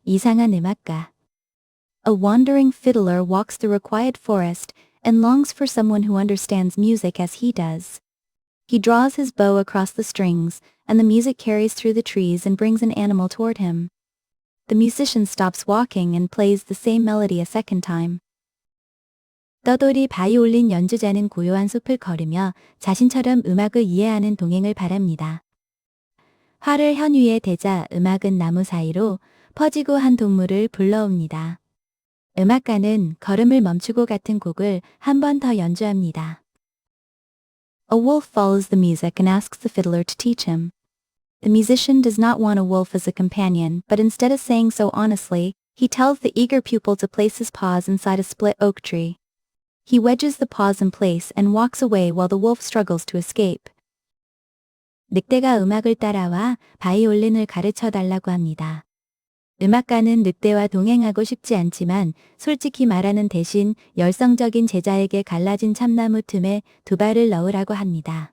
이상한 음악가. A wandering fiddler walks through a quiet forest and longs for someone who understands music as he does. He draws his bow across the strings, and the music carries through the trees and brings an animal toward him. The musician stops walking and plays the same melody a second time. 떠돌이 바이올린 연주자는 고요한 숲을 걸으며 자신처럼 음악을 이해하는 동행을 바랍니다. 활을 현 위에 대자 음악은 나무 사이로 퍼지고 한 동물을 불러옵니다. 음악가는 걸음을 멈추고 같은 곡을 한 번 더 연주합니다. A wolf follows the music and asks the fiddler to teach him. The musician does not want a wolf as a companion, but instead of saying so honestly, he tells the eager pupil to place his paws inside a split oak tree. He wedges the paws in place and walks away while the wolf struggles to escape. 늑대가 음악을 따라와 바이올린을 가르쳐 달라고 합니다. 음악가는 늑대와 동행하고 싶지 않지만 솔직히 말하는 대신 열성적인 제자에게 갈라진 참나무 틈에 두 발을 넣으라고 합니다.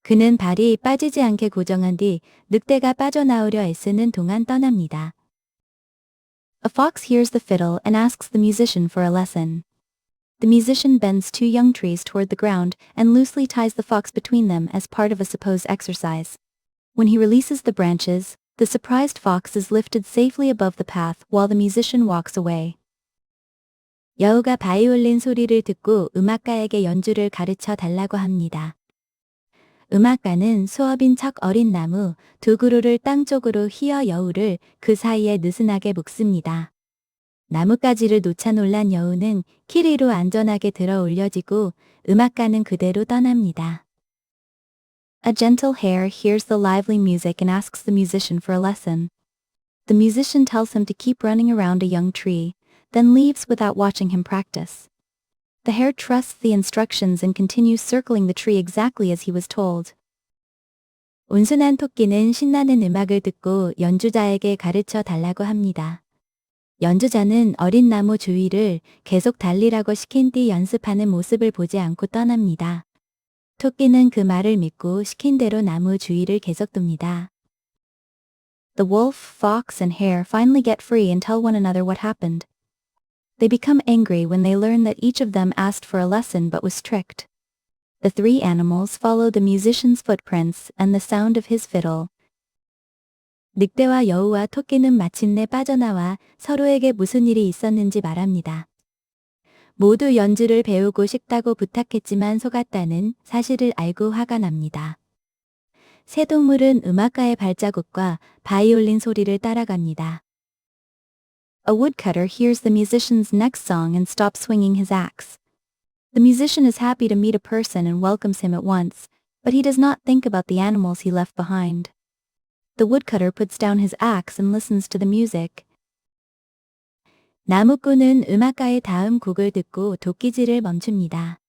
그는 발이 빠지지 않게 고정한 뒤 늑대가 빠져나오려 애쓰는 동안 떠납니다. A fox hears the fiddle and asks the musician for a lesson. The musician bends two young trees toward the ground and loosely ties the fox between them as part of a supposed exercise. When he releases the branches, the surprised fox is lifted safely above the path while the musician walks away. 여우가 바이올린 소리를 듣고 음악가에게 연주를 가르쳐 달라고 합니다. 음악가는 수업인 척 어린 나무 두 그루를 땅 쪽으로 휘어 여우를 그 사이에 느슨하게 묶습니다. 나뭇가지를 놓자 놀란 여우는 키리로 안전하게 들어 올려지고 음악가는 그대로 떠납니다. A gentle hare hears the lively music and asks the musician for a lesson. The musician tells him to keep running around a young tree, then leaves without watching him practice. The hare trusts the instructions and continues circling the tree exactly as he was told. 온순한 토끼는 신나는 음악을 듣고 연주자에게 가르쳐 달라고 합니다. 연주자는 어린 나무 주위를 계속 달리라고 시킨 뒤 연습하는 모습을 보지 않고 떠납니다. 토끼는 그 말을 믿고 시킨 대로 나무 주위를 계속 돕니다. The wolf, fox, and hare finally get free and tell one another what happened. They become angry when they learn that each of them asked for a lesson but was tricked. The three animals follow the musician's footprints and the sound of his fiddle. 늑대와 여우와 토끼는 마침내 빠져나와 서로에게 무슨 일이 있었는지 말합니다. 모두 연주를 배우고 싶다고 부탁했지만 속았다는 사실을 알고 화가 납니다. 새 동물은 음악가의 발자국과 바이올린 소리를 따라갑니다. A woodcutter hears the musician's next song and stops swinging his axe. The musician is happy to meet a person and welcomes him at once, but he does not think about the animals he left behind. The woodcutter puts down his axe and listens to the music. 나무꾼은 음악가의 다음 곡을 듣고 도끼질을 멈춥니다.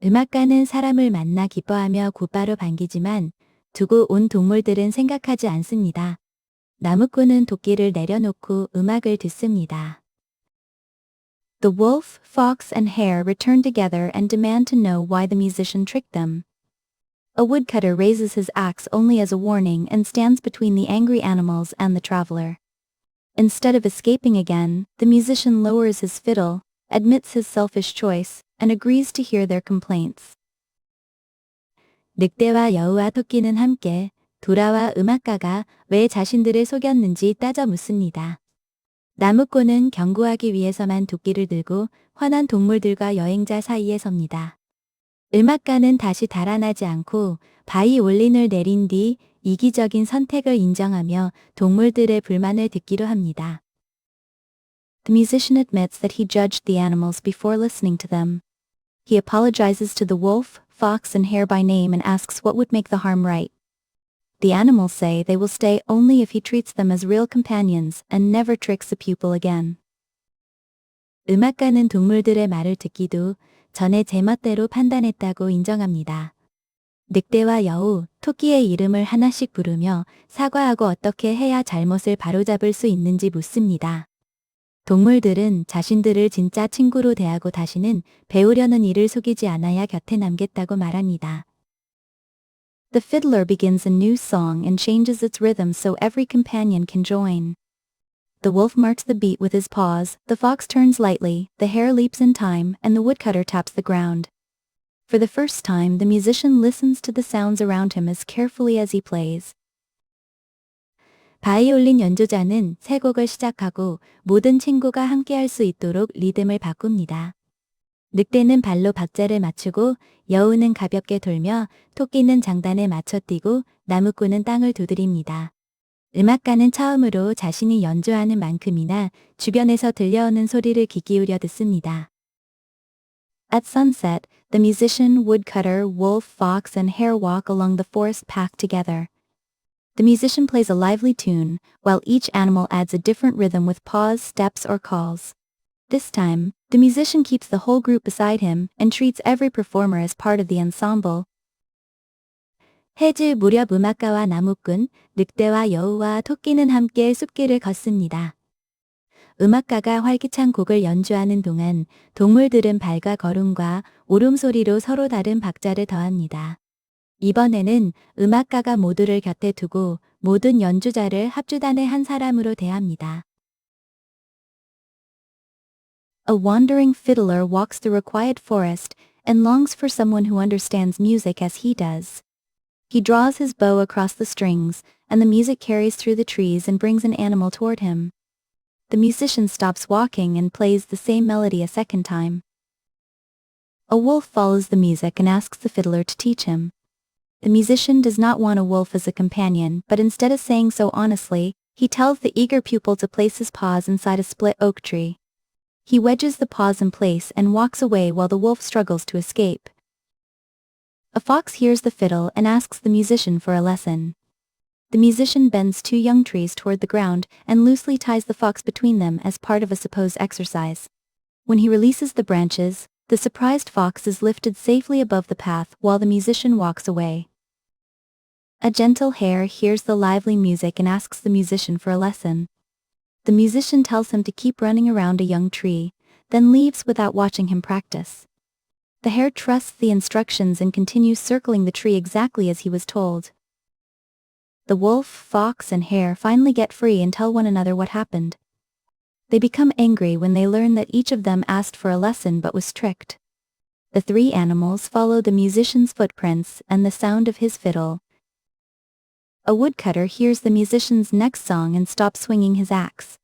음악가는 사람을 만나 기뻐하며 곧바로 반기지만 두고 온 동물들은 생각하지 않습니다. 나무꾼은 도끼를 내려놓고 음악을 듣습니다. The wolf, fox, and hare return together and demand to know why the musician tricked them. A woodcutter raises his axe only as a warning and stands between the angry animals and the traveler. Instead of escaping again, the musician lowers his fiddle, admits his selfish choice, and agrees to hear their complaints. 늑대와 여우와 토끼는 함께 돌아와 음악가가 왜 자신들을 속였는지 따져 묻습니다. 나무꾼은 경고하기 위해서만 도끼를 들고 화난 동물들과 여행자 사이에 섭니다. 음악가는 다시 달아나지 않고 바이올린을 내린 뒤 이기적인 선택을 인정하며 동물들의 불만을 듣기로 합니다. The musician admits that he judged the animals before listening to them. He apologizes to the wolf, fox, and hare by name and asks what would make the harm right. The animals say they will stay only if he treats them as real companions and never tricks the pupil again. 음악가는 동물들의 말을 듣기도 전에 제멋대로 판단했다고 인정합니다. 늑대와 여우, 토끼의 이름을 하나씩 부르며 사과하고 어떻게 해야 잘못을 바로잡을 수 있는지 묻습니다. 동물들은 자신들을 진짜 친구로 대하고 다시는 배우려는 일을 속이지 않아야 곁에 남겠다고 말합니다. The fiddler begins a new song and changes its rhythm so every companion can join. The wolf marks the beat with his paws, the fox turns lightly, the hare leaps in time, and the woodcutter taps the ground. For the first time, the musician listens to the sounds around him as carefully as he plays. 바이올린 연주자는 새 곡을 시작하고 모든 친구가 함께할 수 있도록 리듬을 바꿉니다. 늑대는 발로 박자를 맞추고 여우는 가볍게 돌며 토끼는 장단에 맞춰 뛰고 나무꾼은 땅을 두드립니다. 음악가는 처음으로 자신이 연주하는 만큼이나 주변에서 들려오는 소리를 귀 기울여 듣습니다. At sunset, the musician, woodcutter, wolf, fox, and hare walk along the forest path together. The musician plays a lively tune, while each animal adds a different rhythm with pause, steps, or calls. This time, the musician keeps the whole group beside him and treats every performer as part of the ensemble. 해질 무렵 음악가와 나무꾼, 늑대와 여우와 토끼는 함께 숲길을 걷습니다. 음악가가 활기찬 곡을 연주하는 동안 동물들은 발과 걸음과 울음소리로 서로 다른 박자를 더합니다. 이번에는 음악가가 모두를 곁에 두고 모든 연주자를 합주단의 한 사람으로 대합니다. A wandering fiddler walks through a quiet forest and longs for someone who understands music as he does. He draws his bow across the strings, and the music carries through the trees and brings an animal toward him. The musician stops walking and plays the same melody a second time. A wolf follows the music and asks the fiddler to teach him. The musician does not want a wolf as a companion, but instead of saying so honestly, he tells the eager pupil to place his paws inside a split oak tree. He wedges the paws in place and walks away while the wolf struggles to escape. A fox hears the fiddle and asks the musician for a lesson. The musician bends two young trees toward the ground and loosely ties the fox between them as part of a supposed exercise. When he releases the branches, the surprised fox is lifted safely above the path while the musician walks away. A gentle hare hears the lively music and asks the musician for a lesson. The musician tells him to keep running around a young tree, then leaves without watching him practice. The hare trusts the instructions and continues circling the tree exactly as he was told. The wolf, fox, and hare finally get free and tell one another what happened. They become angry when they learn that each of them asked for a lesson but was tricked. The three animals follow the musician's footprints and the sound of his fiddle. A woodcutter hears the musician's next song and stops swinging his axe.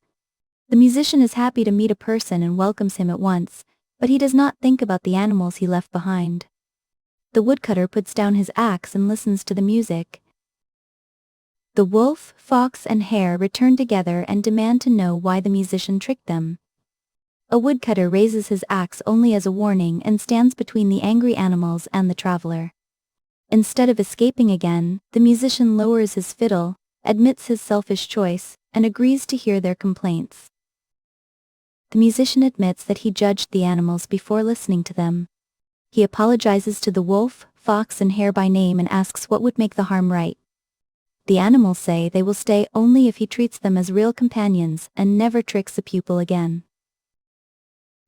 The musician is happy to meet a person and welcomes him at once, but he does not think about the animals he left behind. The woodcutter puts down his axe and listens to the music. The wolf, fox, and hare return together and demand to know why the musician tricked them. A woodcutter raises his axe only as a warning and stands between the angry animals and the traveler. Instead of escaping again, the musician lowers his fiddle, admits his selfish choice, and agrees to hear their complaints. The musician admits that he judged the animals before listening to them. He apologizes to the wolf, fox, and hare by name and asks what would make the harm right. The animals say they will stay only if he treats them as real companions and never tricks a pupil again.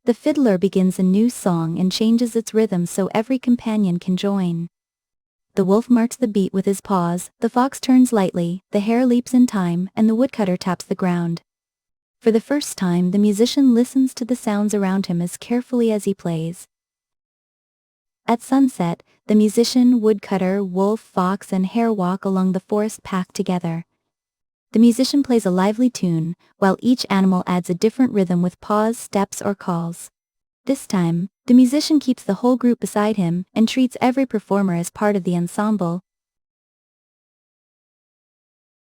The fiddler begins a new song and changes its rhythm so every companion can join. The wolf marks the beat with his paws, the fox turns lightly, the hare leaps in time, and the woodcutter taps the ground. For the first time, the musician listens to the sounds around him as carefully as he plays. At sunset, the musician, woodcutter, wolf, fox, and hare walk along the forest path together. The musician plays a lively tune, while each animal adds a different rhythm with pause, steps, or calls. This time, the musician keeps the whole group beside him and treats every performer as part of the ensemble.